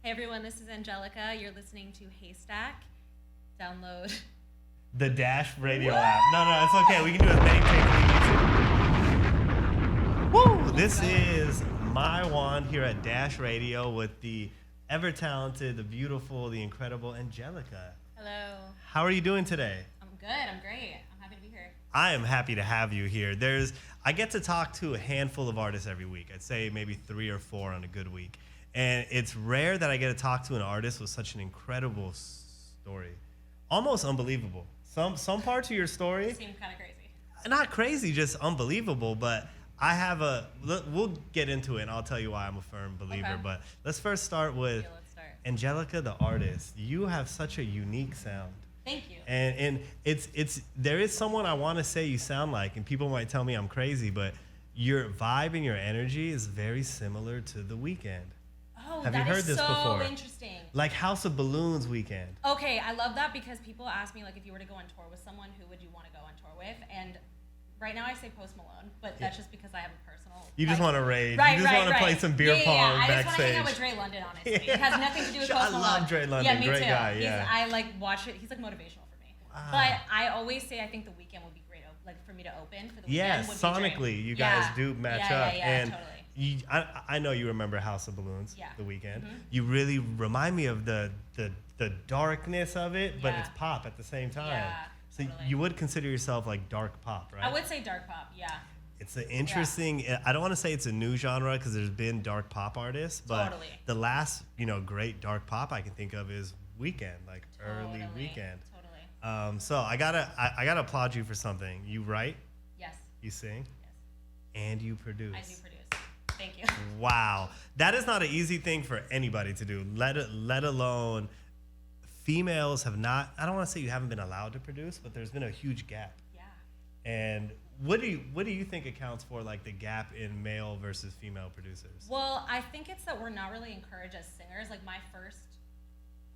Hey everyone, this is Angelica. You're listening to Haystack. Download the Dash Radio app. No, it's okay. We can do as many takes as we need to. Woo! This is my wand here at Dash Radio with the ever talented, the beautiful, the incredible Angelica. Hello. How are you doing today? I'm good. I'm great. I'm happy to be here. I am happy to have you here. I get to talk to a handful of artists every week. I'd say maybe 3 or 4 on a good week. And it's rare that I get to talk to an artist with such an incredible story. Almost unbelievable. Some parts of your story seem kind of crazy. Not crazy, just unbelievable. But we'll get into it, and I'll tell you why I'm a firm believer. Okay. But let's first start with Angelica, the artist. You have such a unique sound. Thank you. And there is someone I want to say you sound like, and people might tell me I'm crazy, but your vibe and your energy is very similar to The Weeknd. Oh, have you heard this before? So interesting. Like House of Balloons Weeknd. Okay, I love that because people ask me, like, if you were to go on tour with someone, who would you want to go on tour with? And right now I say Post Malone, but that's just because I have a personal. You just want to rage. Right, you just want to play some beer pong backstage. I just want to hang out with Dre London, honestly. It has nothing to do with Post Malone. I love Dre London. Yeah, me Great too. guy. Yeah. I like watch it. He's like motivational for me. Wow. But I always say I think The Weeknd would be great, like for me to open for The Weeknd. Yeah, would be sonically, you guys do match up. Yeah, and totally. I know you remember House of Balloons, The Weeknd. Mm-hmm. You really remind me of the darkness of it, but it's pop at the same time. Yeah, so totally. you would consider yourself like dark pop, right? I would say dark pop, yeah. It's an interesting, I don't want to say it's a new genre because there's been dark pop artists, but the last, great dark pop I can think of is Weeknd, like early Weeknd. Totally. So I gotta applaud you for something. You write? Yes. You sing? Yes. And you produce. I do produce. Thank you. Wow, that is not an easy thing for anybody to do. Let alone females have not. I don't want to say you haven't been allowed to produce, but there's been a huge gap. Yeah. And what do you think accounts for like the gap in male versus female producers? Well, I think it's that we're not really encouraged as singers. Like my first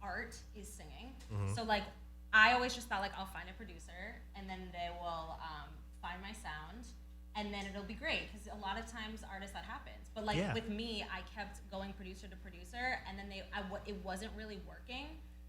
art is singing, so like I always just thought like I'll find a producer and then they will find my sound. And then it'll be great because a lot of times artists that happens. But like with me, I kept going producer to producer, and then it wasn't really working.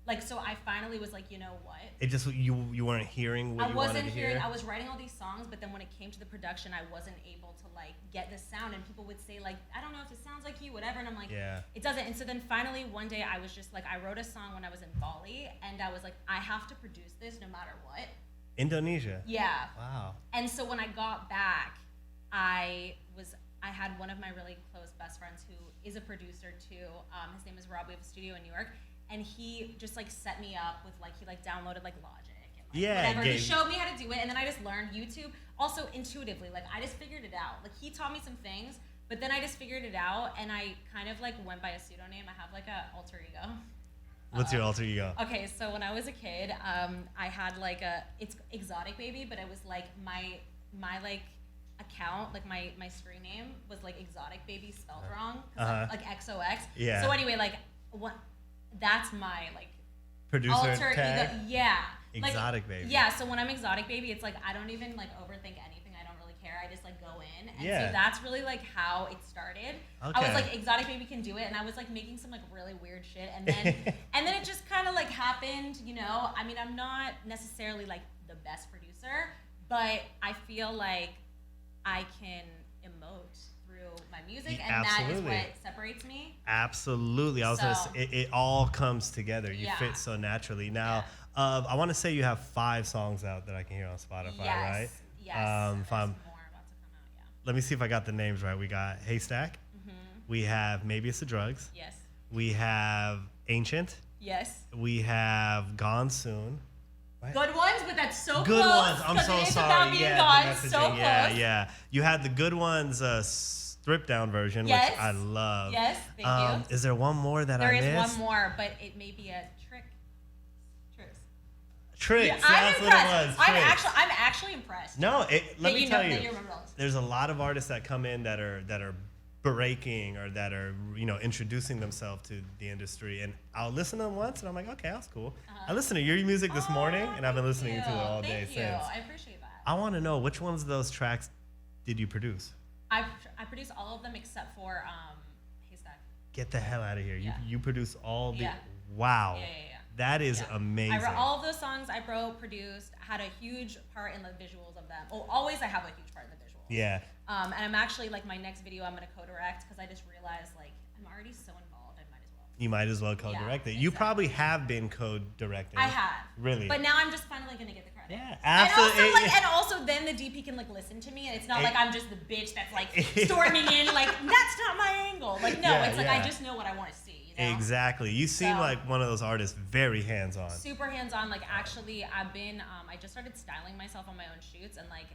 Like so, I finally was like, you know what? It just you weren't hearing what you wanted to hear. I was writing all these songs, but then when it came to the production, I wasn't able to like get the sound. And people would say like, I don't know if it sounds like you, whatever. And I'm like, it doesn't. And so then finally one day I was just like, I wrote a song when I was in Bali, and I was like, I have to produce this no matter what. Indonesia. Yeah. Wow. And so when I got back, I had one of my really close best friends who is a producer too. His name is Rob. We have a studio in New York, and he just like set me up with like he like downloaded like Logic and whatever. He showed me how to do it, and then I just learned YouTube. Also intuitively, like I just figured it out. Like he taught me some things, but then I just figured it out, and I kind of like went by a pseudonym. I have like a alter ego. What's your alter ego? Okay, so when I was a kid, I had like it's Exotic Baby, but it was like my like account, like my screen name was like Exotic Baby spelled wrong, like XOX. Yeah. So anyway, like that's my like producer alter tag. ego. Yeah. Exotic Baby. Yeah. So when I'm Exotic Baby, it's like I don't even like overthink anything. I don't really care. I just like go in, and so that's really like how it started. Okay. I was like Exotic Baby can do it, and I was like making some like really weird shit, and then and then it just kind of like happened. I mean, I'm not necessarily like the best producer, but I feel like I can emote through my music, and that is what separates me. Absolutely. I was gonna say, it all comes together. You fit so naturally. Now, I want to say you have 5 songs out that I can hear on Spotify, right? Yes. There's more about to come out, Let me see if I got the names right. We got Haystack. We have Maybe It's the Drugs. Yes. We have Ancient. Yes. We have Gone Soon. Right? Good Ones, but that's so Good close. Ones. I'm so it is sorry. About being gone. So close. Yeah. You had the Good Ones stripped down version, which I love. Yes, thank you. Is there one more that I missed? There is one more, but it may be a trick. Tricks. Yeah, That's what it was. I'm actually impressed. No, let me tell you. That you remember all this. There's a lot of artists that come in that are breaking or that are introducing themselves to the industry, and I'll listen to them once and I'm like, okay, that's cool. I listened to your music this morning, and I've been listening to it all day since. I appreciate that. I want to know, which ones of those tracks did you produce? I produced all of them except for Haystack. get the hell out of here. Yeah. You produce all the, Yeah. wow. Yeah. That is amazing. I wrote all of those songs. I wrote, produced, had a huge part in the visuals of them. Oh, always I have a huge part in the visuals. Yeah. And I'm actually, like, my next video I'm going to co-direct because I just realized, like, I'm already so involved, I might as well. You might as well co-direct it. Yeah, You exactly. probably have been co-directing. I have. Really? But now I'm just finally going to get the credit. Yeah, absolutely. And also then the DP can, like, listen to me, and it's not like I'm just the bitch that's, like, storming in, like, that's not my angle. Like, no, Yeah, it's like yeah. I just know what I want to see. You know? Exactly. You seem So- like one of those artists, very hands-on. Super hands-on. Like, actually, I've been, I just started styling myself on my own shoots, and, like,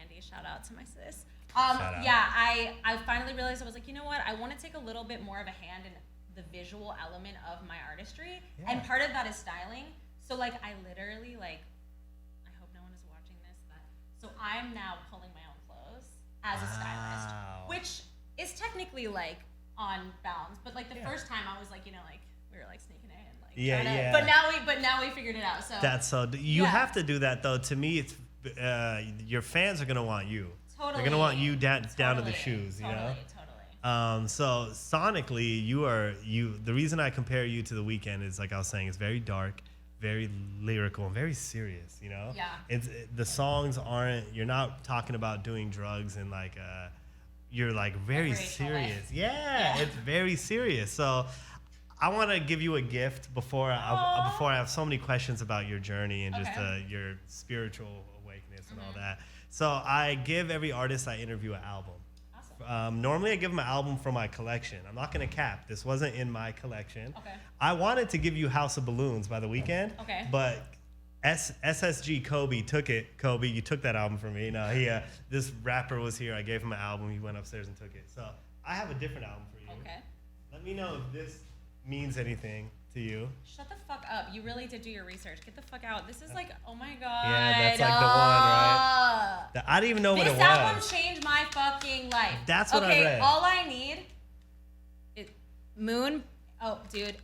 Andy, shout out to my sis. Shout out. Yeah, I finally realized, I was like, you know what? I want to take a little bit more of a hand in the visual element of my artistry, and part of that is styling. So, like, I literally, like, I hope no one is watching this, but, so I'm now pulling my own clothes as a stylist, which is technically, like, on bounds, but, like, the first time I was like, you know, like, we were, like, sneaking in, like, Yeah, trying to, yeah. but now we figured it out. So That's so. You Yeah. have to do that though. To me, it's your fans are gonna want you. totally, They're gonna want you down to the Totally, shoes. You know. Totally. So sonically, the reason I compare you to The Weeknd is, like I was saying, it's very dark, very lyrical, and very serious. You know. Yeah. The songs aren't. You're not talking about doing drugs and like. You're like very serious. Yeah, it's very serious. So I want to give you a gift before I have so many questions about your journey and just your spiritual awakeness and all that. So I give every artist I interview an album. Awesome. Normally I give them an album from my collection. I'm not going to cap. This wasn't in my collection. Okay. I wanted to give you House of Balloons by The Weeknd. Okay. But SSG Kobe took it. Kobe, you took that album from me. No, this rapper was here. I gave him an album. He went upstairs and took it. So I have a different album for you. Okay. Let me know if this means anything to you. Shut the fuck up. You really did do your research. Get the fuck out. This is like, oh my god. Yeah, that's like the one, right? I didn't even know what it was. This album changed my fucking life. That's what I read. All I need is Moon. Oh, dude.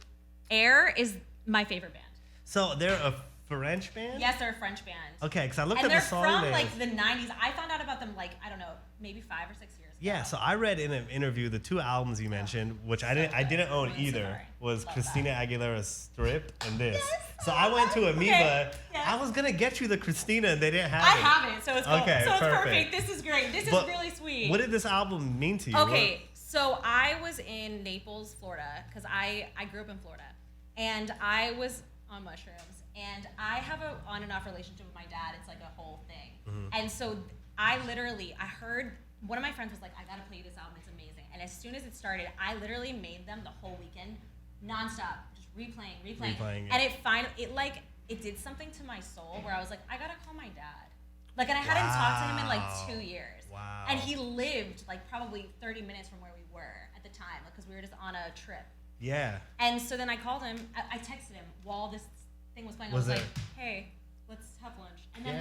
Air is my favorite band. So they're a French band? Yes, they're a French band. Okay, because I looked and at the song they're from names. like the 90s. I found out about them like, I don't know, maybe 5 or 6 years ago. Yeah, so I read in an interview the 2 albums you mentioned, which I didn't own either, was Love Christina that. Aguilera's Strip and this. Yes, So I went to Amoeba. Okay, yes. I was gonna get you the Christina, and they didn't have I it. have it, so it's Okay, so it's perfect. perfect. This is great. This But is really sweet. What did this album mean to you? Okay, so I was in Naples, Florida, because I grew up in Florida, and I was on mushrooms, and I have a on and off relationship with my dad. It's like a whole thing, and so I heard one of my friends was like, "I gotta play you this album. It's amazing." And as soon as it started, I literally made them the whole weekend, nonstop, just replaying, Replaying it. and it did something to my soul where I was like, "I gotta call my dad." Like, and I hadn't talked to him in like 2 years. Wow. And he lived like probably 30 minutes from where we were at the time, because we were just on a trip. Yeah. And so then I called him, I texted him while this thing was playing. I was like, hey, let's have lunch. And then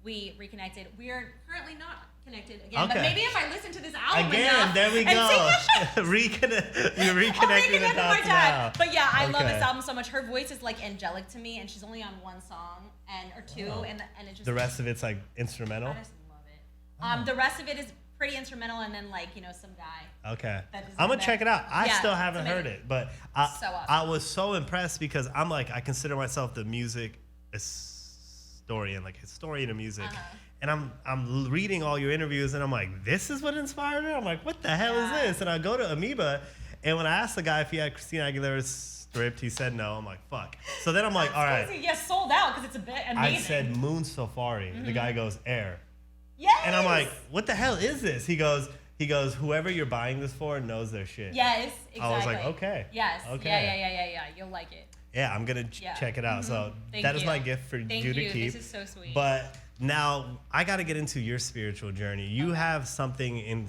we reconnected. We are currently not connected again, but maybe if I listen to this album enough there we and go. sing You're reconnecting the with my dots dad. now. But yeah, I love Okay. this album so much. Her voice is like angelic to me, and she's only on one song or two, and it just The rest of it's like instrumental. I just love it. The rest of it is pretty instrumental, and then some guy. Okay. That is I'm gonna that- check it out. I Yeah, still it's haven't heard amazing. it, but So awesome. I was so impressed because I'm like, I consider myself the music historian of music. And I'm reading all your interviews, and I'm like, this is what inspired her? I'm like, what the hell is this? And I go to Amoeba, and when I asked the guy if he had Christina Aguilera's Stripped, he said no. I'm like, fuck. So then I'm like, all right. Yes, sold out because it's a bit amazing. I said Moon Safari. The guy goes, Air. Yes. And I'm like, what the hell is this? He goes, whoever you're buying this for knows their shit. Yes, exactly. I was like, okay. Yes. Okay. Yeah. You'll like it. Yeah, I'm going to check it out. So that is my gift for Thank you to keep. This is so sweet. But now I got to get into your spiritual journey. You have something in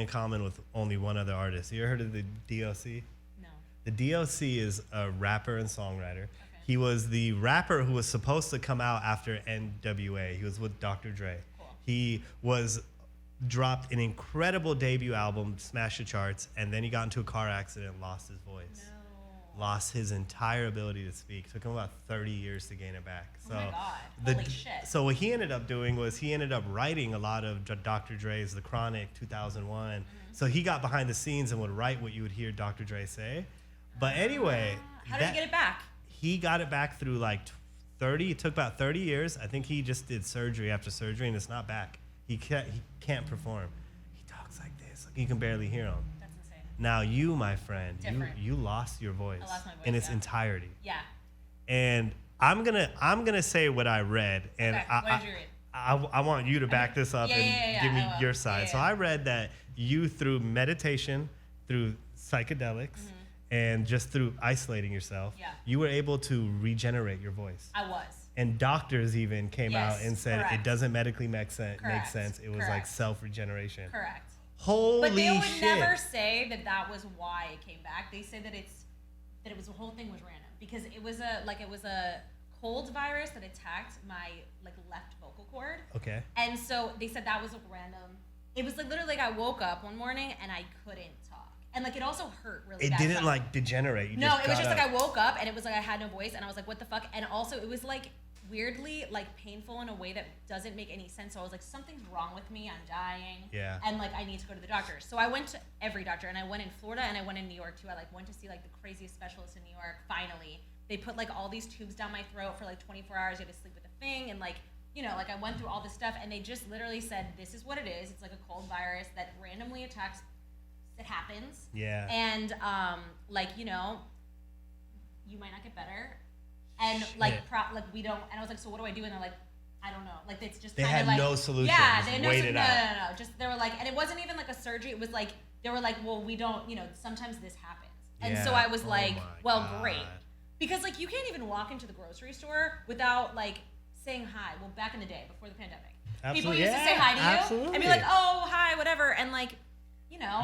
common with only one other artist. You ever heard of the DOC? No. The DOC is a rapper and songwriter. He was the rapper who was supposed to come out after NWA. He was with Dr. Dre. Cool. He dropped an incredible debut album, smashed the charts, and then he got into a car accident and lost his voice. lost his entire ability to speak. Took him about 30 years to gain it back. So oh my God. Holy shit. So what he ended up doing was he ended up writing a lot of Dr. Dre's The Chronic 2001. Mm-hmm. So he got behind the scenes and would write what you would hear Dr. Dre say. But anyway, how did he get it back? He got it back through like 30. It took about 30 years. I think he just did surgery after surgery, and it's not back. He can't perform. He talks like this. Like you can barely hear him. That's insane. Now you, my friend, Different. you lost your voice, I lost my voice in its entirety. Yeah. And I'm gonna say what I read, and okay. What did you read? I want you to back this up and give me your side. So I read that you, through meditation, through psychedelics, and just through isolating yourself, you were able to regenerate your voice. I was. And doctors even came out and said it doesn't medically make sense. It was like self-regeneration. Correct. Holy shit. But they would never say that was why it came back. They say that it was the whole thing was random because it was a cold virus that attacked my left vocal cord. Okay. And so they said that was random. It was literally I woke up one morning and I couldn't talk. And it also hurt really bad. It didn't degenerate. You no, it was just I woke up and it was I had no voice and I was like, what the fuck? And also it was weirdly painful in a way that doesn't make any sense. So I was like, something's wrong with me. I'm dying. Yeah. And I need to go to the doctor. So I went to every doctor and I went in Florida and I went in New York too. I went to see the craziest specialist in New York. Finally, they put all these tubes down my throat for 24 hours. You had to sleep with a thing and I went through all this stuff and they just literally said, this is what it is. It's a cold virus that randomly attacks. It happens. Yeah. And you might not get better. And we don't. And I was like, so what do I do? And they're like, I don't know. It's just they had no solution. Yeah, they just had waited out. No. Just they were and it wasn't even a surgery. It was they were well, we don't. Sometimes this happens. And so I was well, God. Great, because you can't even walk into the grocery store without saying hi. Well, back in the day before the pandemic, people used to say hi to you absolutely. and be like, oh, hi, whatever, and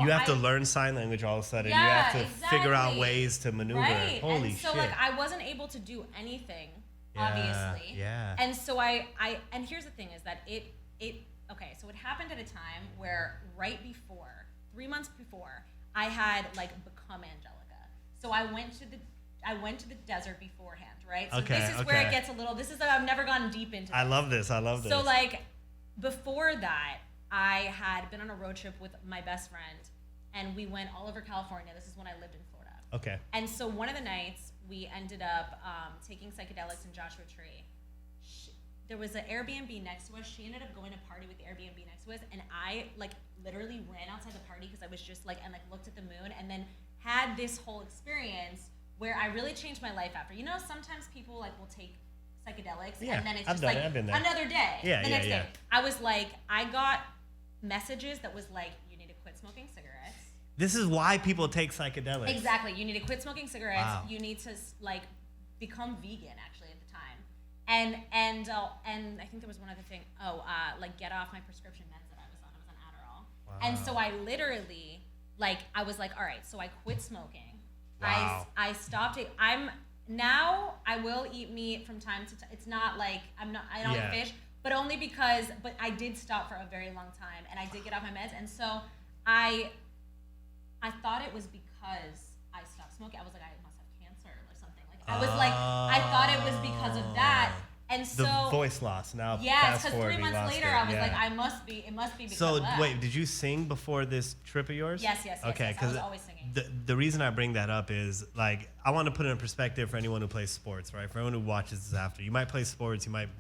you have to learn sign language all of a sudden. Yeah, you have to figure out ways to maneuver. Right. Holy and so, shit. I wasn't able to do anything, obviously. Yeah. And so and here's the thing is that okay, so it happened at a time where 3 months before, I had become Angelica. So I went to the desert beforehand, right? So this is where it gets I've never gone deep into this. I love this. So before that, I had been on a road trip with my best friend, and we went all over California. This is when I lived in Florida. Okay. And so one of the nights, we ended up taking psychedelics in Joshua Tree. There was an Airbnb next to us. She ended up going to party with the Airbnb next to us, and I literally ran outside the party because I was just and looked at the moon, and then had this whole experience where I really changed my life after. Sometimes people will take psychedelics, and then it's just another day. Yeah, the next day. I was I got messages that was you need to quit smoking cigarettes. This is why people take psychedelics. Exactly. You need to quit smoking cigarettes. Wow. You need to become vegan actually at the time. And I think there was one other thing. Get off my prescription meds that I was on. I was on Adderall. Wow. And so I literally I was all right, so I quit smoking. Wow. I stopped it. Now I will eat meat from time to time. It's not I don't eat fish, but only because I did stop for a very long time and I did get off my meds, and so I thought it was because I stopped smoking. I was I must have cancer or something. I thought it was because of that. And so the voice loss. Now yes, because 3 months later I was it must be because of that. So wait, did you sing before this trip of yours? Yes. Okay, I was always singing. The reason I bring that up is I want to put it in perspective for anyone who plays sports, right? For anyone who watches this after. You might play sports, you might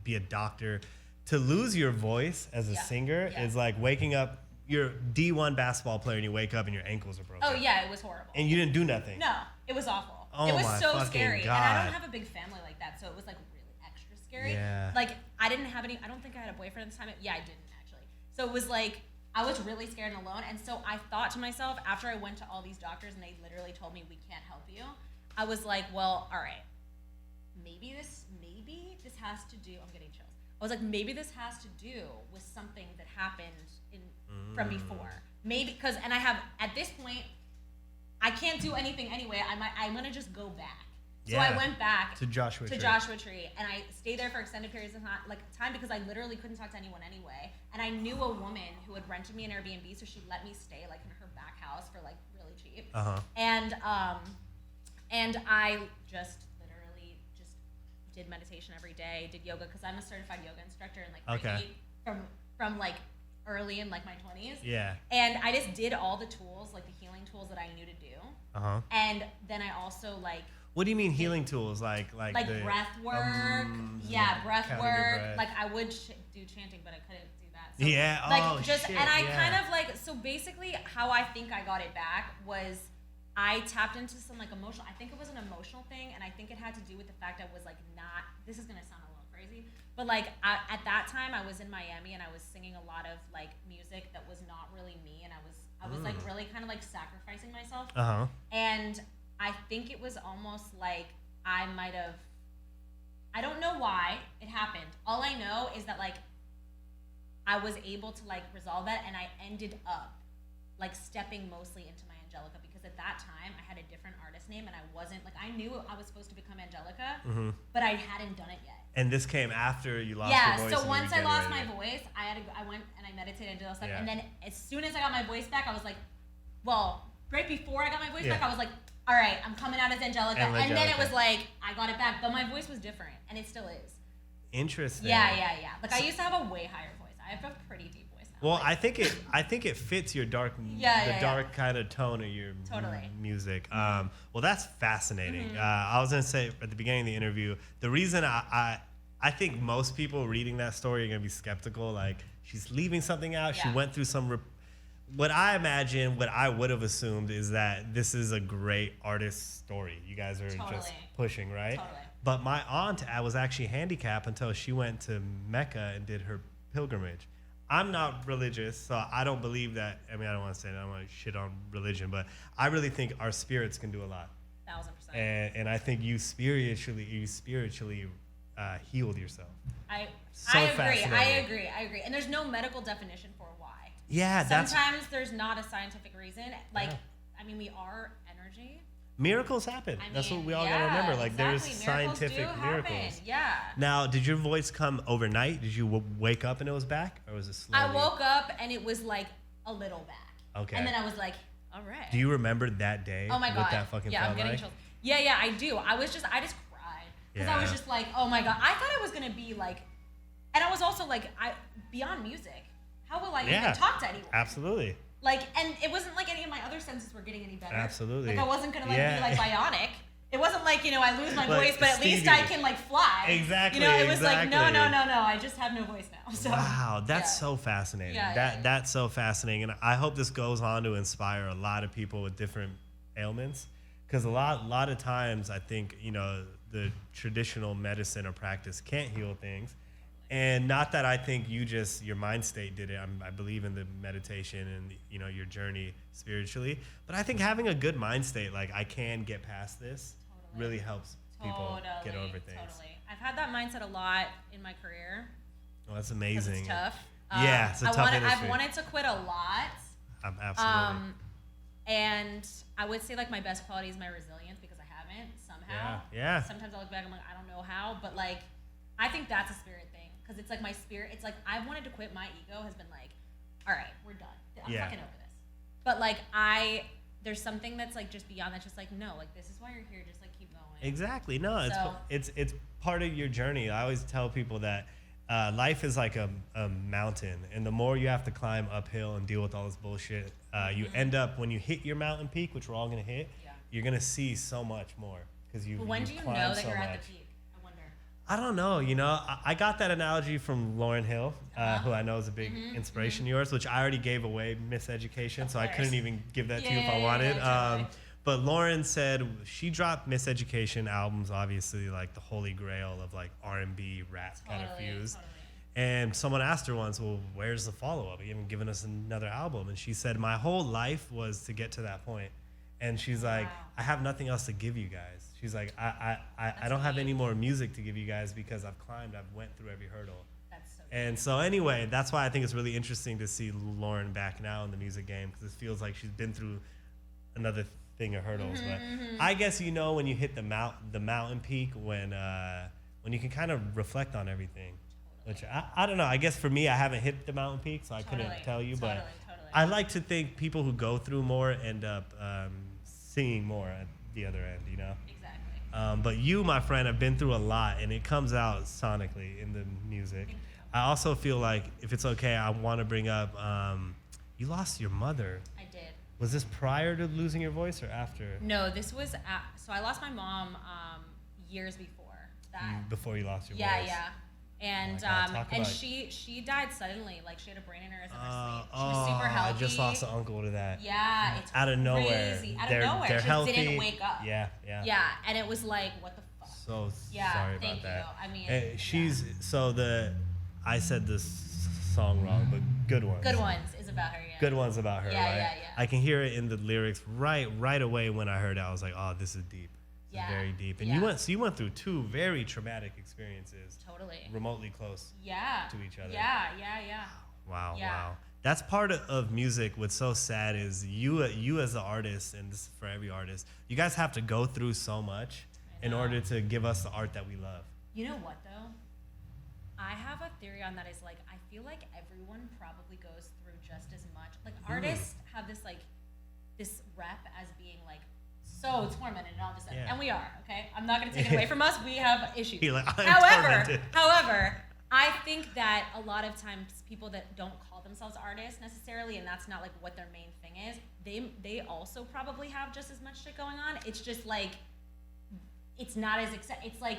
be a doctor. To lose your voice as a singer is waking up. You're a D1 basketball player and you wake up and your ankles are broken. Oh yeah, it was horrible. And you didn't do nothing. No, it was awful. Oh, it was my so fucking scary. God. And I don't have a big family like that, so it was really extra scary. Yeah. I didn't have any. I don't think I had a boyfriend at the time. Yeah, I didn't actually. So it was I was really scared and alone, and so I thought to myself after I went to all these doctors and they literally told me we can't help you. I was well, all right, maybe this has to do. I'm getting chills. I was maybe this has to do with something that happened from before. Maybe because I have at this point I can't do anything anyway. I'm gonna just go back. So I went back to Joshua Tree, and I stayed there for extended periods of time because I literally couldn't talk to anyone anyway. And I knew a woman who had rented me an Airbnb, so she let me stay in her back house for really cheap. Uh-huh. And And I just literally just did meditation every day, did yoga, because I'm a certified yoga instructor and like Okay. from like early in like my 20s. Yeah. And I just did all the tools, like the healing tools that I knew to do. Uh-huh. And then I also like What do you mean healing tools? Like the, breath work. Breath counting your work. breath. Like I would do chanting, but I couldn't do that. So, Yeah. like Oh, just shit. and I yeah. kind of like, so basically how I think I got it back was I tapped into some like emotional, I think it was an emotional thing, and I think it had to do with the fact I was like not, this is gonna sound a little crazy, but like at that time I was in Miami and I was singing a lot of like music that was not really me, and I was like really kind of like sacrificing myself. Uh-huh. And I think it was almost like I might have, I don't know why it happened. All I know is that like I was able to like resolve that, and I ended up like stepping mostly into my Angelica, because at that time I had a different artist name, and I wasn't like, I knew I was supposed to become Angelica, but I hadn't done it yet. And this came after you lost Yeah, your voice. so and once I lost my regenerated. voice, I went and I meditated and did all stuff, Yeah. and then as soon as I got my voice back, I was like, well, right before I got my voice Yeah. back, I was like, all right, I'm coming out as Angelica, and then it Angelica. was like, I got it back, but my voice was different, and it still is. Interesting. Yeah. Like I used to have a way higher voice. I have a pretty deep voice now. Well, like, I think it fits your dark, Yeah. dark kind of tone of your Totally. music. Well, that's fascinating. I was gonna say at the beginning of the interview, the reason I think most people reading that story are gonna be skeptical. Like, she's leaving something out. She Yeah. went through some. What I imagine, what I would have assumed is that this is a great artist story. You guys are just Totally. pushing, right? Totally. But my aunt was actually handicapped until she went to Mecca and did her pilgrimage. I'm not religious, so I don't believe that. I mean, I don't want to say that. I don't want to shit on religion, but I really think our spirits can do a lot. 1000%. And I think you spiritually healed yourself. I So agree. fascinating. I agree. And there's no medical definition for why. Yeah, Sometimes there's not a scientific reason. Like, Yeah. I mean, we are energy. miracles happen. I That's what mean, we all yeah, gotta remember. Like, exactly. there's Miracles scientific do miracles. happen. Yeah. Now, did your voice come overnight? Did you wake up and it was back, or was it slowly? I woke up and it was like a little back. Okay. And then I was like, all right. Do you remember that day? Oh my God. What that fucking yeah, felt I'm getting like? chills. Yeah, I do. I just cried. Because I was Yeah. just like, oh my God. I thought it was going to be like, and I was also like, beyond music, how will I even talk to anyone? Absolutely. Like, and it wasn't like any of my other senses were getting any better. Absolutely. Like, I wasn't going to Yeah. be like bionic. It wasn't like, I lose my Like voice, but at least I Stevie. can like fly. Exactly, It was like, no, exactly. I just have no voice now. So, Wow, that's yeah. so fascinating. Yeah. That's so fascinating, and I hope this goes on to inspire a lot of people with different ailments, because a lot of times I think the traditional medicine or practice can't heal things, and not that I think your mind state did it. I believe in the meditation and your journey spiritually, but I think having a good mind state, like I can get past this, really helps people get over things. Totally. I've had that mindset a lot in my career. Well, that's 'Cause amazing. it's tough. Yeah, it's a tough industry. I've wanted to quit a lot. Absolutely. And I would say like my best quality is my resilience, because I haven't somehow. Yeah. Sometimes I look back, I'm like, I don't know how, but like, I think that's a spirit thing, because it's like my spirit. It's like I've wanted to quit. My ego has been like, all right, we're done. I'm Yeah. fucking over this. But like there's something that's like just beyond that. Just like, no, like this is why you're here. Just like keep going. Exactly. No, So- it's part of your journey. I always tell people that life is like a mountain, and the more you have to climb uphill and deal with all this bullshit, you end up, when you hit your mountain peak, which we're all gonna hit, Yeah. you're gonna see so much more, because But when do you know climbed that so you're at much. the peak? I wonder. I don't know. I got that analogy from Lauren Hill, who I know is a big inspiration of yours, which I already gave away Miseducation, so I course. couldn't even give that to you if I Yeah, wanted. totally. But Lauren said she dropped Miseducation albums, obviously like the holy grail of like R&B, rap kind of fused. Totally. And someone asked her once, well, where's the follow-up? You haven't given us another album. And she said, my whole life was to get to that point. And she's like, Wow. I have nothing else to give you guys. She's like, I don't have any more music to give you guys, because I've went through every hurdle. That's so And so anyway, that's why I think it's really interesting to see Lauren back now in the music game, because it feels like she's been through another thing of hurdles. But I guess when you hit the mountain peak, when you can kind of reflect on everything. Which I don't know. I guess for me, I haven't hit the mountain peak, so I couldn't tell you. But Totally. I like to think people who go through more end up singing more. the other end, you know. Exactly. But you, my friend, have been through a lot, and it comes out sonically in the music. I also feel like, if it's okay, I want to bring up, you lost your mother. I did. Was this prior to losing your voice or after? No, this was so I lost my mom years before that. Before you lost your Yeah, voice. yeah. And Oh my God, and about- she died suddenly. Like, she had a brain aneurysm in her sleep. She was super healthy. I just lost an uncle to that. Yeah, it's Out of nowhere. crazy. Out They're of nowhere. She just healthy. didn't wake up. Yeah, yeah. Yeah, and it was like, what the fuck? So Yeah, sorry thank about that. you. I mean, Hey, she's yeah. so I said this song wrong, but Good Ones. Good Ones is about her. Yeah. Good Ones about her, Yeah, right? yeah, yeah. I can hear it in the lyrics right away when I heard it. I was like, oh, this is deep. This Yeah. is very deep. And Yeah. you went through two very traumatic experiences, Totally. remotely close Yeah. to each other. Yeah, yeah, yeah. Wow, Yeah. wow. That's part of music. What's so sad is you as the artist, and this is for every artist, you guys have to go through so much I in know. order to give us the art that we love. You know what though? I have a theory on that. Is like, I feel like everyone probably goes through just as much. Like, artists have this rep as being like so tormented and all this stuff. Yeah. And we are, okay? I'm not gonna take it away from us. We have issues. You're like, I'm however, tormented. I think that a lot of times people that don't call themselves artists necessarily, and that's not like what their main thing is, they also probably have just as much shit going on. It's just like, it's not as it's like,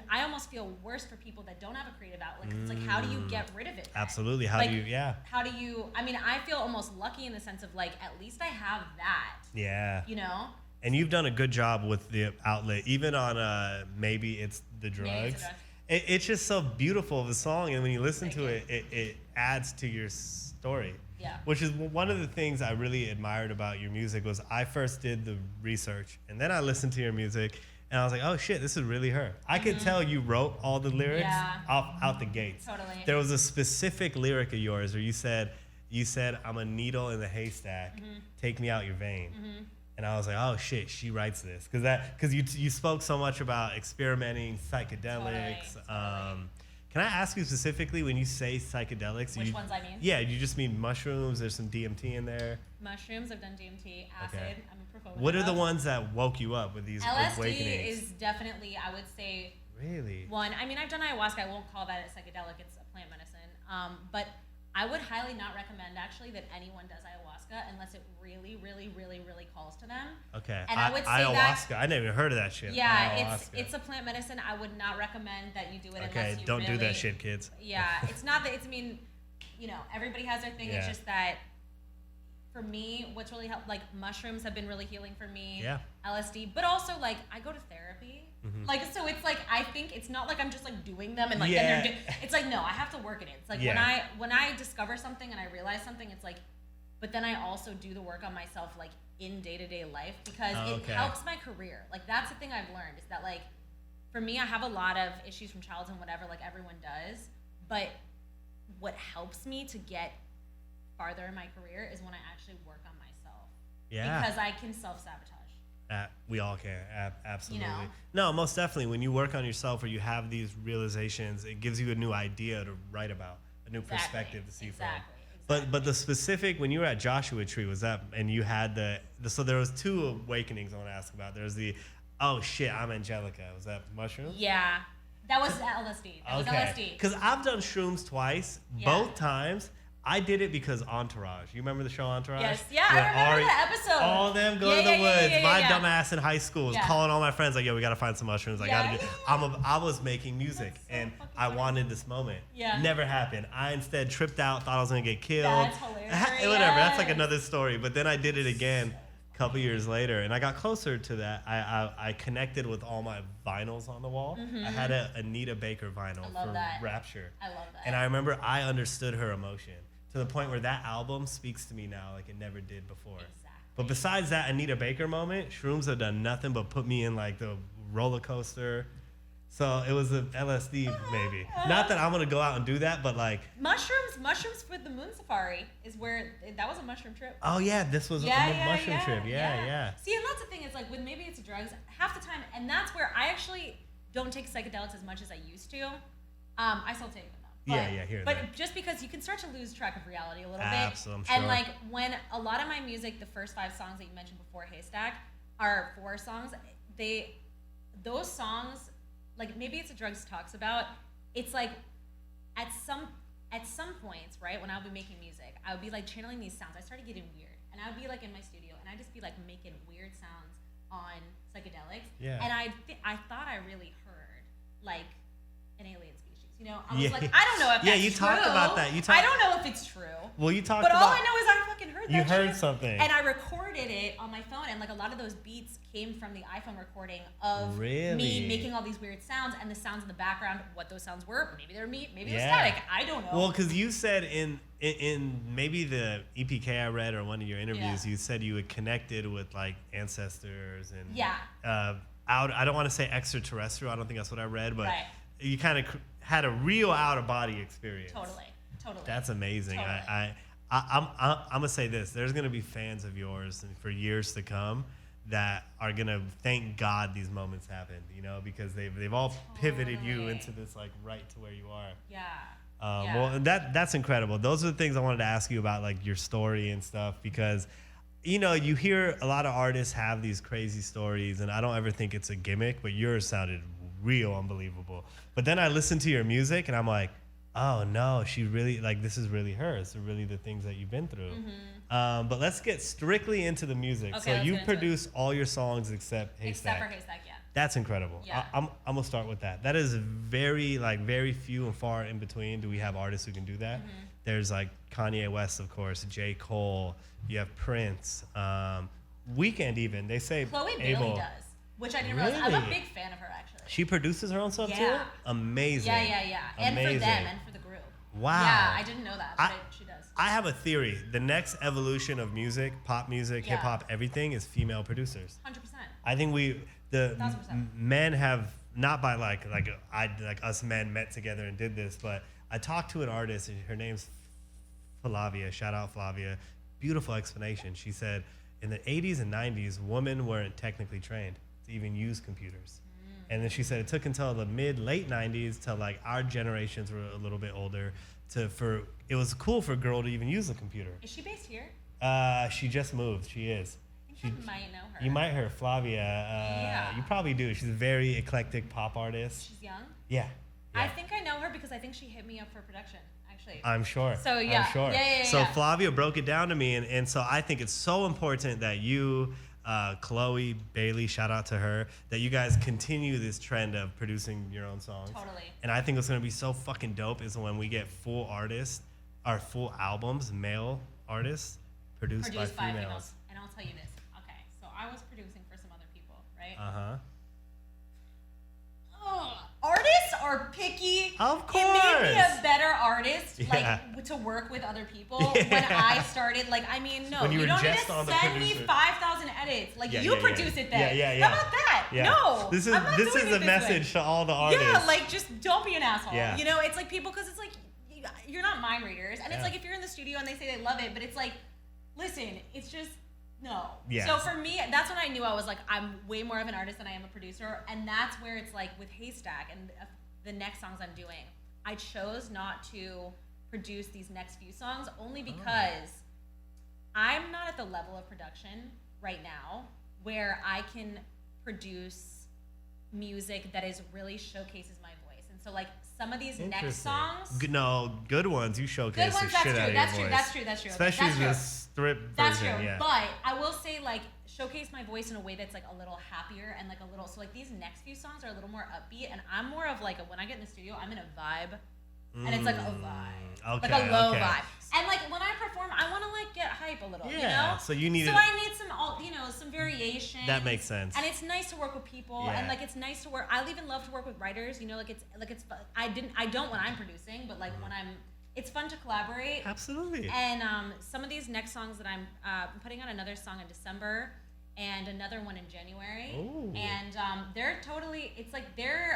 I almost feel worse for people that don't have a creative outlet. It's like, how do you get rid of it then? Absolutely. How do you I mean, I feel almost lucky in the sense of like, at least I have that, Yeah. you know? And you've done a good job with the outlet, even on Maybe It's the Drugs. Maybe It's the Drugs. It's just so beautiful of a song, and when you listen Thank to you. it adds to your story. Yeah. Which is one of the things I really admired about your music. Was I first did the research, and then I listened to your music, and I was like, oh shit, this is really her. I could tell you wrote all the lyrics Yeah. out the gates. Totally. There was a specific lyric of yours where you said, I'm a needle in the haystack, take me out your vein. And I was like, oh shit, she writes this. Because you spoke so much about experimenting, psychedelics. Totally. Can I ask you specifically, when you say psychedelics? Which ones I mean? Yeah, you just mean mushrooms, there's some DMT in there. Mushrooms, I've done DMT, acid, Okay. I'm a proponent What are of. the ones that woke you up with these LSD awakenings? is definitely, I would say, Really? one. I mean, I've done ayahuasca. I won't call that a psychedelic. It's a plant medicine. But I would highly not recommend, actually, that anyone does ayahuasca unless it really, really, really, really calls to them. Okay. And I would say ayahuasca. that. I never even heard of that shit. Yeah, Ayahuasca. it's a plant medicine. I would not recommend that you do it Okay, unless you don't do really, that shit, kids. Yeah, it's not that. I mean, everybody has their thing. It's Yeah. just that. For me, what's really helped, like, mushrooms have been really healing for me. Yeah. LSD, but also, like, I go to therapy. Like, so it's like, I think it's not like I'm just like doing them and like Yeah. then it's like, no, I have to work at it. It's like, Yeah. when I discover something and I realize something, it's like, but then I also do the work on myself, like, in day-to-day life, because Okay. it helps my career. Like, that's the thing I've learned, is that, like, for me, I have a lot of issues from childhood and whatever, like everyone does, but what helps me to get farther in my career is when I actually work on myself. Yeah. Because I can self-sabotage. We all can. Absolutely. You know? No, most definitely. When you work on yourself or you have these realizations, it gives you a new idea to write about, a new perspective to see from. But the specific, when you were at Joshua Tree, was that, and you had so there was two awakenings I want to ask about. There's oh shit, I'm Angelica. Was that mushrooms? Yeah. That was LSD. That was LSD. Because I've done shrooms twice. Yeah. Both times, I did it because Entourage. You remember the show Entourage? Yes. Yeah, Where I remember Ari- that episode. All them go Yeah, to the yeah, yeah, woods. yeah, My yeah. dumbass in high school was Yeah. calling all my friends like, yo, we got to find some mushrooms. I Yeah. got to do. I was making music, That's so and fucking I funny. wanted this moment. Yeah. Never happened. I instead tripped out, thought I was going to get killed. That's hilarious. Whatever. That's like Yes. another story. But then I did it again a couple years later, and I got closer to that. I connected with all my vinyls on the wall. I had a Anita Baker vinyl I love for that. Rapture. I love that. And I remember I understood her emotion to the point where that album speaks to me now like it never did before. Exactly. But besides that Anita Baker moment, shrooms have done nothing but put me in like the roller coaster. So it was a LSD maybe. Not that I'm gonna go out and do that, but like, mushrooms for the moon safari is where that was a mushroom trip. oh yeah, this was a mushroom trip. Yeah. See, and that's the thing, is like, with Maybe It's Drugs, half the time, and that's where I actually don't take psychedelics as much as I used to. I still take them though. Yeah, here and But there. just because you can start to lose track of reality a little Absolutely, bit. I'm And sure. like, when a lot of my music, the first 5 songs that you mentioned before, Haystack, our 4 songs, those songs, like maybe it's a drugs talks about, it's like at some points, right, when I would be making music, I would be like channeling these sounds. I started getting weird, and I would be like in my studio, and I'd just be like making weird sounds on psychedelics. Yeah. And I thought I really heard like an alien species. You know, I was like, I don't know if that's you true. talked about that. I don't know if it's true. Well, you talked but about. But all I know is I fucking heard that. You heard shit. something. And I recorded it on my phone, and like a lot of those beats came from the iPhone recording of me making all these weird sounds, and the sounds in the background, what those sounds were. Maybe they're me, maybe it was static. I don't know. Well, because you said in maybe the EPK I read or one of your interviews, you said you had connected with like ancestors and I don't want to say extraterrestrial. I don't think that's what I read, but you kind of had a real out of body experience. Totally. That's amazing. Totally. I'm gonna say this. There's gonna be fans of yours for years to come that are gonna thank God these moments happened. You know, because they've all pivoted you into this like right to where you are. Yeah. Well, that's incredible. Those are the things I wanted to ask you about, like your story and stuff, because you know, you hear a lot of artists have these crazy stories, and I don't ever think it's a gimmick, but yours sounded real unbelievable. But then I listen to your music, and I'm like, oh no, she really, like, this is really her. It's really the things that you've been through. Mm-hmm. But let's get strictly into the music. Okay, so you produce all your songs except Haystack. Except for Haystack, yeah. That's incredible. Yeah. I'm gonna start with that. That is very few and far in between. Do we have artists who can do that? Mm-hmm. There's like Kanye West, of course, J. Cole. You have Prince, Weeknd. Even they say Chloe Abel. Bailey does, which I didn't realize. I'm a big fan of her actually. She produces her own stuff too. Amazing. Yeah. And for them and for the group. Wow. Yeah, I didn't know that, but she does. I have a theory. The next evolution of music, pop music, hip hop, everything is female producers. 100%. I think men have, not by like us men met together and did this, but I talked to an artist and her name's Flavia. Shout out Flavia. Beautiful explanation. She said in the 80s and 90s, women weren't technically trained to even use computers. And then she said it took until the late 90s till like our generations were a little bit older it was cool for a girl to even use a computer. Is she based here? She just moved. She is. I might know her. You might hear Flavia. You probably do. She's a very eclectic pop artist. She's young? Yeah. I think I know her because I think she hit me up for production, actually. I'm sure. So, yeah. I'm sure. Yeah. So Flavia broke it down to me, and so I think it's so important that you, Chloe Bailey, shout out to her, that you guys continue this trend of producing your own songs. Totally. And I think what's going to be so fucking dope is when we get full artists, or full albums, male artists, produced by females. And I'll tell you this. Okay, so I was producing for some other people, right? Uh-huh. Artists are picky. Of course. It made me a better artist, like to work with other people. When I started, like, I mean, no, you don't need to send me 5,000 edits. Like, you produce it then. Yeah. How about that? Yeah. No. This is a message to all the artists. Yeah, like, just don't be an asshole. Yeah. You know, it's like people, because it's like, you're not mind readers. And it's like if you're in the studio and they say they love it, but it's like, listen, it's just, no. Yes. So for me, that's when I knew I was like, I'm way more of an artist than I am a producer. And that's where it's like with Haystack and the next songs I'm doing, I chose not to produce these next few songs only because I'm not at the level of production right now where I can produce music that is really showcases my voice. And so like some of these next songs, good ones. You showcase the shit out of your voice. That's true. Especially the strip version. That's true. Yeah. But I will say like showcase my voice in a way that's like a little happier and like a little. So like these next few songs are a little more upbeat, and I'm more of like when I get in the studio, I'm in a vibe, and it's like a vibe, like a low vibe. And like when I perform, I want to like get hype a little, you know. So you need. So I need some, some variation. That makes sense. And it's nice to work with people, and like it's nice to work. I even love to work with writers. You know, like it's fun. I don't when I'm producing, but like when it's fun to collaborate. Absolutely. And some of these next songs that I'm putting out another song in December and another one in January. Ooh. And they're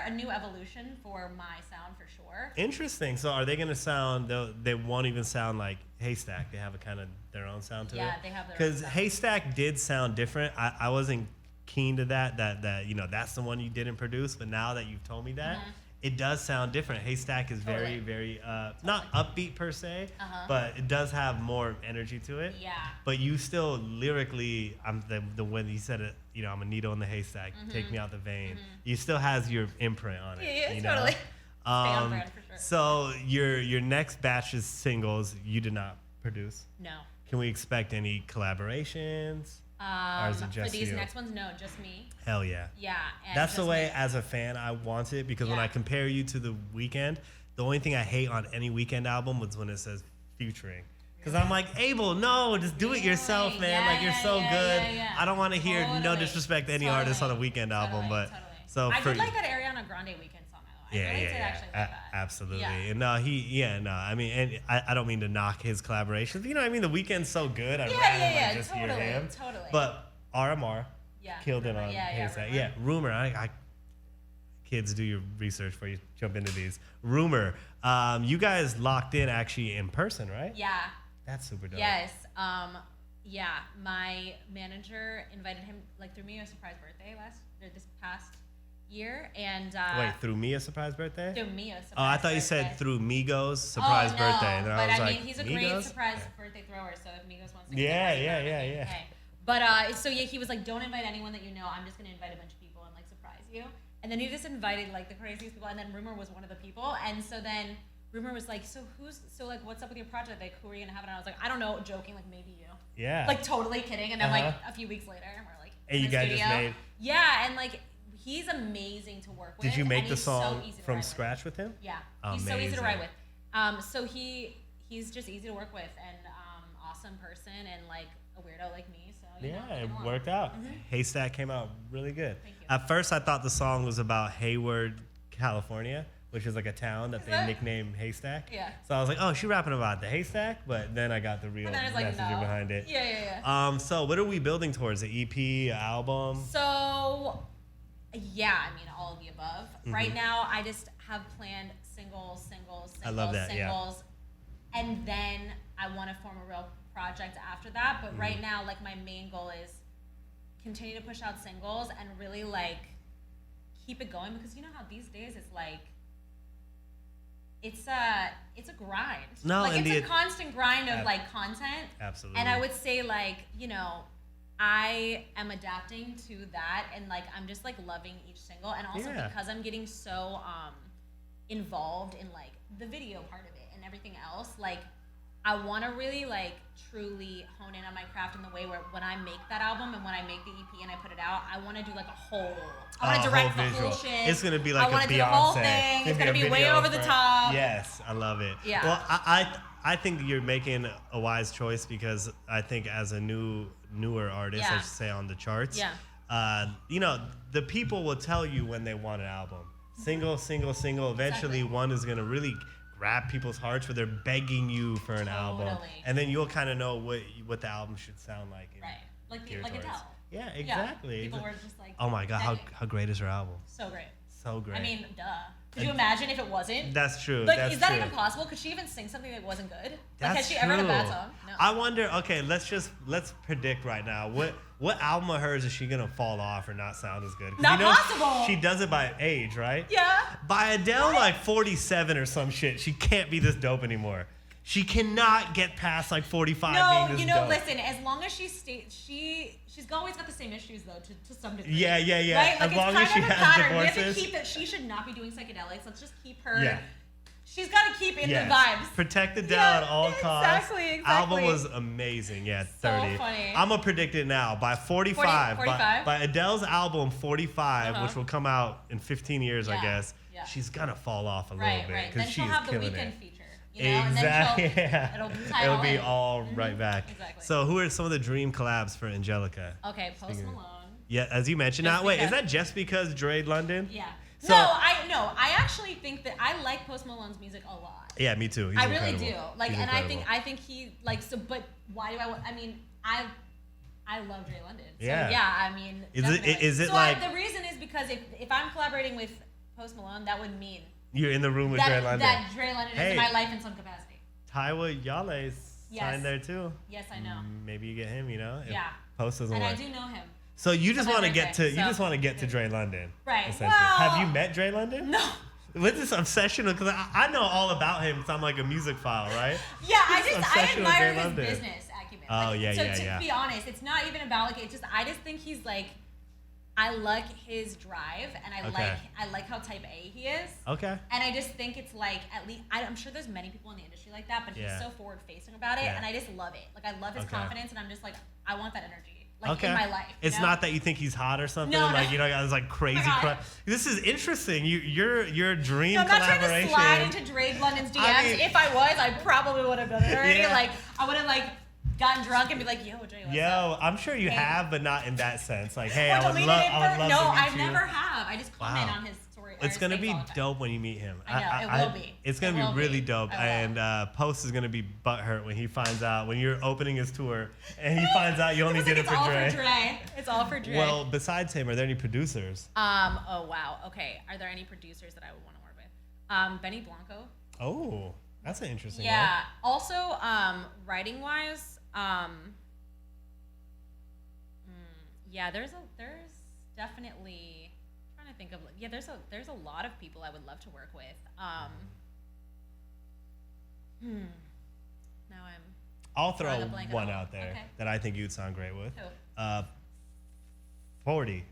a new evolution for my sound for sure. Interesting. So are they going to sound, they won't even sound like Haystack. They have a kind of their own sound to it? Yeah, they have their own Because sound. Haystack did sound different. I wasn't keen to that, that's the one you didn't produce. But now that you've told me that, it does sound different. Haystack is very, very not upbeat per se, but it does have more energy to it. Yeah. But you still lyrically, I'm the when you said it, you know, I'm a needle in the haystack. Take me out the vein. You still has your imprint on it. Yeah, you totally. know? Stay on brand for sure. So your next batch of singles you did not produce. No. Can we expect any collaborations? Or is it just for these you? next ones, no, just me. Hell yeah. Yeah. And That's the just way, me. as a fan, I want it, because when Yeah. I compare you to The Weeknd, the only thing I hate on any Weeknd album was when it says featuring. Because I'm like, Abel, no, just do it yourself, man. Yeah, like, you're so good. yeah. I don't want to hear no Totally. disrespect to any artist on a Weeknd album, but so I for did like that Ariana Grande Weeknd song. I really did actually like that. Absolutely. Yeah. And I mean, and I don't mean to knock his collaborations. But, you know what I mean? The Weeknd's so good. I'd rather like, just hear him. Totally. But RMR killed it Rumor. on Yeah, Haystack. Rumor. Yeah, Rumor. I kids, do your research before you jump into these. Rumor. You guys locked in actually in person, right? Yeah. That's super dope. Yes. Yeah. My manager invited him, like, threw me a surprise birthday this past year, and Wait, threw me a surprise birthday? threw me a surprise. Oh, I thought you said through Migos surprise birthday. And then but I was I like, mean, he's a Migos? great surprise birthday thrower. So if Migos wants to, Yeah. Okay. But so yeah, he was like, don't invite anyone that you know. I'm just gonna invite a bunch of people and like surprise you. And then he just invited like the craziest people, and then Rumor was one of the people. And so then Rumor was like, so like, what's up with your project? Like, who are you gonna have? And I was like, I don't know, joking, like maybe you. Yeah. Like totally kidding. And then like a few weeks later, we're like, and in you the guys studio. just made. Yeah, and like he's amazing to work with. Did you make and the he's song so easy to from write scratch with him? Yeah, he's so easy to Amazing. write with. So he's just easy to work with, and awesome person, and like a weirdo like me. So you know, Yeah, it get along. worked out. Haystack came out really good. Thank you. At first, I thought the song was about Hayward, California, which is like a town that they that- nicknamed Haystack. Yeah. So I was like, oh, she's rapping about the haystack, but then I got the real And then it's like, messaging no. behind it. Yeah. So what are we building towards? An EP, an album? So, yeah, I mean, all of the above. Right now, I just have planned singles, I love that, yeah. singles, and then I want to form a real project after that. But right now, like, my main goal is continue to push out singles and really, like, keep it going, because you know how these days it's like, it's a grind. No, like, and it's a the- constant grind of like content. Absolutely. And I would say, like, you know, I am adapting to that, and like I'm just like loving each single, and also Yeah. because I'm getting so involved in like the video part of it and everything else, like I want to really like truly hone in on my craft in the way where when I make that album and when I make the EP and I put it out, I want to do like a whole. I want to direct the whole visual. shit. It's gonna be like I a want to Beyonce. do the whole thing. It's gonna be way over the top. Yes, I love it. Yeah. Well, I think you're making a wise choice, because I think as a newer artist, I Yeah. should say, on the charts, Yeah. you know, the people will tell you when they want an album. Single. Eventually, Exactly. one is gonna really grab people's hearts where they're begging you for an album, Totally. and then you'll kind of know what the album should sound like. and Right. Like geared like towards. Adele. Yeah, exactly. People were just like, Oh my God, begging. how great is her album? So great. So great. I mean, duh. Could you imagine if it wasn't? That's true. Like, that's is that true. even possible? Could she even sing something that wasn't good? That's like, has she ever had a bad true. song? No. I wonder. Okay, let's predict right now. What album of hers is she gonna fall off or not sound as good? 'Cause Not you know possible. She does it by age, right? Yeah. By Adele, like 47 or some shit, she can't be this dope anymore. She cannot get past like 45 No, being this you know, dope. listen. As long as she's always got the same issues though, to some degree. Yeah. Right? Like, As long as it's she kind of a has pattern. We have to divorces. keep it. She should not be doing psychedelics. Let's just keep her. Yeah. She's got to keep in Yes. the vibes. Protect Adele Yeah, at all costs. exactly. Album was amazing. Yeah, 30. funny. I'm gonna predict it now. By 45, 45? by Adele's album 45, Uh-huh. which will come out in 15 years, I Yeah, guess. yeah. She's gonna fall off a little Right. bit Then because she'll she's have the killing weekend it. feature. You know? Exactly. And then Yeah. it'll be in. all right back. Exactly. So, who are some of the dream collabs for Angelica? Okay, Post Speaking of- Malone. Yeah, as you mentioned. Just Now, wait, is because- that just because Dre London? Yeah. So- I actually think that I like Post Malone's music a lot. Yeah, me too. He's I really incredible. do. Like, He's and incredible. I think he like so. But why do I mean, I love Dre London. So, Yeah. yeah. I mean, Is it- definitely. is it so like- the reason is because if I'm collaborating with Post Malone, that would mean You're in the room with Dre London. that Dre London Hey. is in my life in some capacity. Tywa Yale's Yes. signed there too. Yes, I know. Maybe you get him. You know, if Yeah. Post doesn't And work. I do know him. So you just my want to birthday, get to so- Dre London, Right. essentially. Well- Have you met Dre London? No. What's this obsession? Because I know all about him because I'm like a music file, right? Yeah, I Obsession with admire Dave his London. business acumen. Oh, Like, yeah, so yeah, to yeah. be honest, it's not even about like I just think he's like, I like his drive and I like how type A he is. Okay. And I just think it's like at least I'm sure there's many people in the industry like that, but he's so forward facing about it, and I just love it. Like I love his confidence, and I'm just like I want that energy. Like in my life. It's not that you think he's hot or something. No, like you know, I was like crazy. This is interesting. Your dream I'm not collaboration. trying to slide into Drake London's DMs. I mean, if I was, I probably would have done it already. Yeah. Like I would have like gotten drunk and be like, "Yo, Dre, what's up?" I'm sure you have, but not in that sense. Like, hey, Or I would deleted love it to meet no, you. I never have. I just comment on his story. It's gonna be all the time. dope when you meet him. I know, it will be. It's gonna It will be really be. dope, I will. and Post is gonna be butthurt when he finds out when you're opening his tour and he finds out you only did it It's for all Dre. for Dre. It's all for Dre. Well, besides him, are there any producers? Oh wow. Okay. Are there any producers that I would want to work with? Benny Blanco. Oh, that's an interesting one. Yeah. Also, writing wise, yeah, there's definitely I'm trying to think of there's a lot of people I would love to work with. Now I'll throw drawing a blank one on- out there okay. that I think you'd sound great with. Who? 40,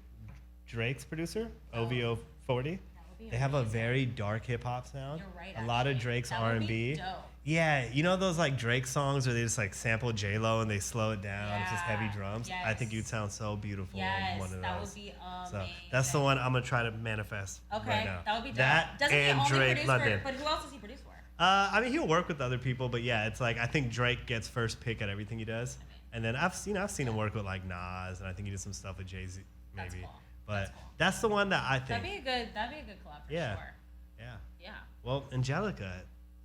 Drake's producer, Oh. OVO 40. That would be They have a amazing. very dark hip hop sound. You're right. A lot of actually. Drake's That would R&B. be dope. Yeah, you know those like Drake songs where they just like sample J Lo and they slow it down. It's just heavy Yeah, drums. I think yes. you'd sound so beautiful Yes, on one of those. that would be So amazing. that's the one I'm gonna try to manifest Okay, right now. that would be dope. That Doesn't and he only Drake produce London. but who else does he produce for? I mean, he'll work with other people, but yeah, it's like I think Drake gets first pick at everything he does. And then I've seen him work with like Nas, and I think he did some stuff with Jay-Z maybe. That's cool. But that's the one that I think. That'd be a good collab for Yeah. sure. Yeah. Yeah. Well, Angelica,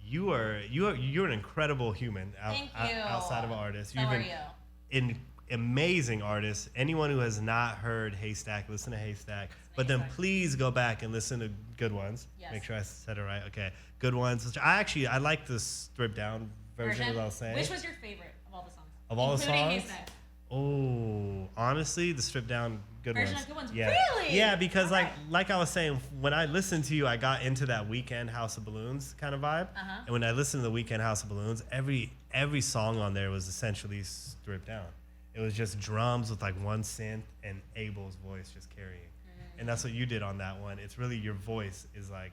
you're an incredible human Thank you. outside of an artist. So You've are been you. an amazing artist. Anyone who has not heard Haystack, listen to Haystack. But then Haystack. please go back and listen to Good Ones. Yes. Make sure I said it right. Okay, Good Ones. Which I like the stripped down version, as I was saying. Which was your favorite of all the songs? Of all the Including songs? Haystack. Oh, honestly, the stripped down Good Version Ones. of Good Ones. Yeah. Really? Yeah, because Okay. like I was saying, when I listened to you, I got into that Weekend House of Balloons kind of vibe. Uh-huh. And when I listened to the Weekend House of Balloons, every song on there was essentially stripped down. It was just drums with like one synth and Abel's voice just carrying. And that's what you did on that one. It's really your voice is like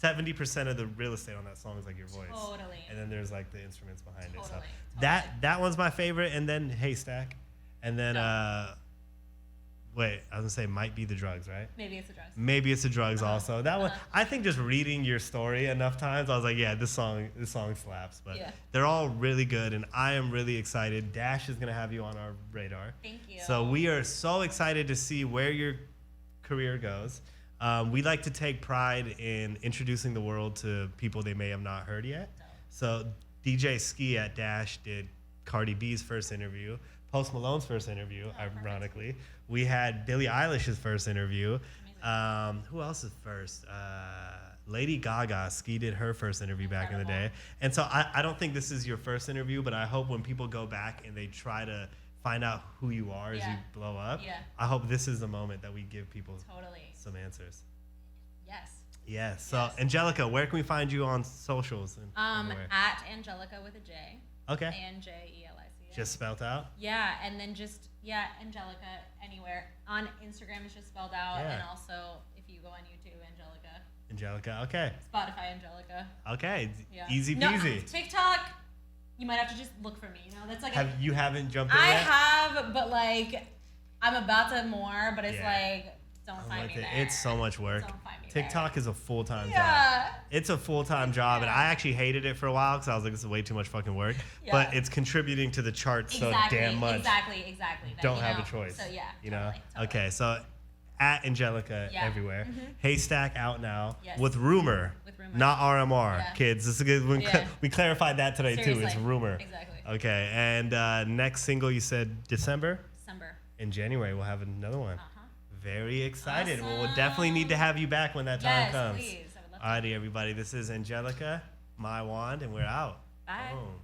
70% of the real estate on that song is like your voice. Totally. And then there's like the instruments behind it. So Totally. that one's my favorite. And then Haystack. And then wait, I was gonna say might be the drugs, right? Maybe it's the drugs. Maybe it's the drugs also. That one, I think just reading your story enough times, I was like, yeah, this song slaps. But Yeah. they're all really good, and I am really excited. Dash is gonna have you on our radar. Thank you. So we are so excited to see where your career goes. We like to take pride in introducing the world to people they may have not heard yet. So DJ Ski at Dash did Cardi B's first interview, Post Malone's first interview, ironically. We had Billie Eilish's first interview. Who else is first? Lady Gaga, Ski did her first interview back in the day. And so I don't think this is your first interview, but I hope when people go back and they try to find out who you are as you blow up, I hope this is the moment that we give people some answers. Yes. Yes. So, Yes. Angelica, where can we find you on socials? And everywhere? At Angelica with a J. Okay. Anjelica. Just spelled out? Yeah, and then Angelica anywhere. On Instagram is just spelled out, Yeah. and also if you go on YouTube, Angelica. Angelica. Okay. Spotify, Angelica. Okay. Yeah. Easy No, peasy. TikTok, you might have to just look for me. You know, that's like You haven't jumped in I yet? have, but like I'm about to more, but it's Yeah. like don't find me there. It's so much work. Don't find me TikTok is a full-time job. Yeah. It's a full-time job, and I actually hated it for a while because I was like, this is way too much fucking work. Yeah. But it's contributing to the charts so damn much. Exactly. Don't have a choice. So yeah. You know? Totally. Okay, so at Angelica everywhere. Haystack out now Yes. with Rumor. With Rumor. Not RMR, Yeah. kids. This is good. Yeah. We clarified that today too. It's Seriously. Rumor. Exactly. Okay, and next single you said December. December. In January we'll have another one. Very excited. Awesome. Well, we'll definitely need to have you back when that time Yes, comes. please. I would love to. Alrighty, everybody. This is Angelica, my wand, and we're out. Bye. Boom.